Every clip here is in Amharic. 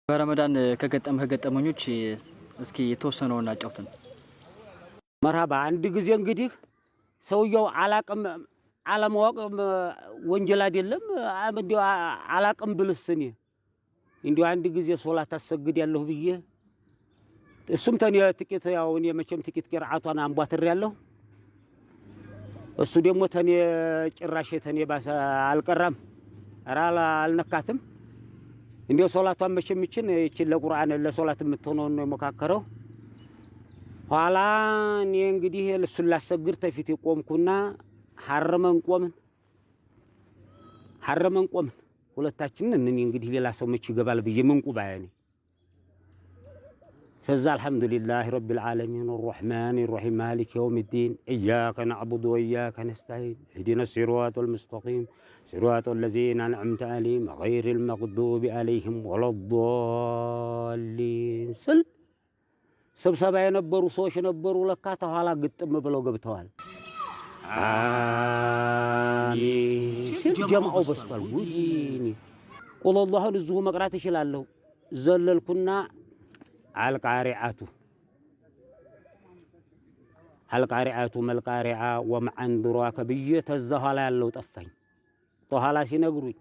በረመዳን ከገጠመኞች እስኪ የተወሰነውን አጫውተን። መርሃባ አንድ ጊዜ እንግዲህ ሰውየው አለማወቅ ወንጀል አይደለም። እንዴው አላቅም ብልስ እኔ እንዴው አንድ ጊዜ ሶላት አሰግድ ያለሁ ብዬ እሱም ተኔ ጥቂት ያው እኔ መቼም ጥቂት ቅርአቷን አንቧትር ያለሁ እሱ ደግሞ ተኔ ጭራሽ ተኔ ባሰ አልቀራም አልነካትም። እንዴው ሶላቷን መቼም ይችን ለቁርአን ለሶላት የምትሆነው ነው የመካከረው። ኋላ እኔ እንግዲህ ለሱን ላሰግድ ተፊት ቆምኩና ሐረመን ቆምን ሁለታችንን እኔ እንግዲህ ሌላ ሰው መች ይገባል ብዬ መንቁባያኔ فز الحمد لله رب العالمين الرحمن الرحيم مالك يوم الدين إياك نعبد وإياك نستعين اهدنا الصراط المستقيم صراط الذين أنعمت عليهم غير المغضوب عليهم ولا الضالين سبسبا ينبروا سوش ينبروا لكاته على قطم بلو قبتوال آمين جمعوا بسطل قل الله نزهو مقرات شلالو زلل كنا القارعة مالقارعة ومعن دراك بيه تزهلا يالو طفاኝ ተኋላ ሲነግሩኝ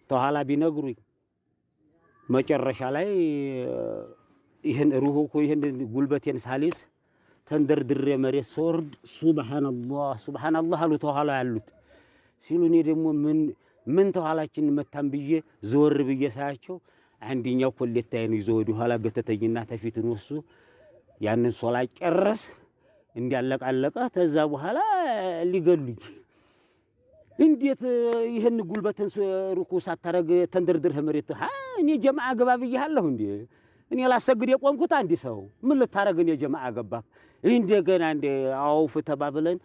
ተኋላ ቢነግሩኝ መጨረሻ ላይ ይሄን ሩሁኩ ይሄን ጉልበቴን ሳሊስ ተንደርድሬ መሬት ሶርድ ሱብሃንአላህ አሉ ተኋላ ያሉት ሲሉኝ ደግሞ ምን ተኋላችን መታን ብዬ ዞር ብዬ ሳያቸው አንደኛው ኮሌታዬን ይዞ ወደ ኋላ ገተተኝና ተፊትን ወሱ ያንን ሶላት ጨረስ እንዲያለቃለቀ ተዛ በኋላ ሊገሉኝ እንዴት ይሄን ጉልበትን ሩኩ ሳታረግ ተንደርድር መሬት እኔ ጀማዓ ገባ ብዬሃለሁ እንዴ እኔ ላሰግድ የቆምኩት አንዲ ሰው ምን ልታረግ እኔ ጀማዓ ገባ እንደገና እንደ አውፍ ተባብለን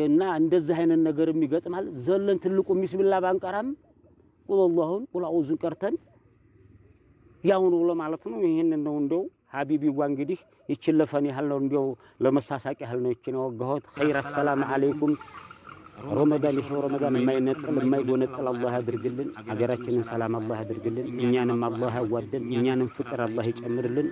እና እንደዚህ አይነት ነገርም ይገጥማል ዘለን ትልቁ ቢስሚላህ ባንቀራም ወላሂ ወላኡዝን ቀርተን ያው ነው ለማለት ነው። ይሄንን ነው እንደው ሐቢቢ ጓ እንግዲህ ይችለፈን ያህል ነው እንደው ለመሳሳቅ ያህል ነው እቺ ነው ወጋሁት። ኸይር ሰላም አለይኩም። ረመዳን ይሽው ረመዳን የማይነጥል የማይጎነጥል አላህ ያድርግልን። ሀገራችንን ሰላም አላህ ያድርግልን። እኛንም አላህ ያዋደን እኛንም ፍቅር አላህ ይጨምርልን።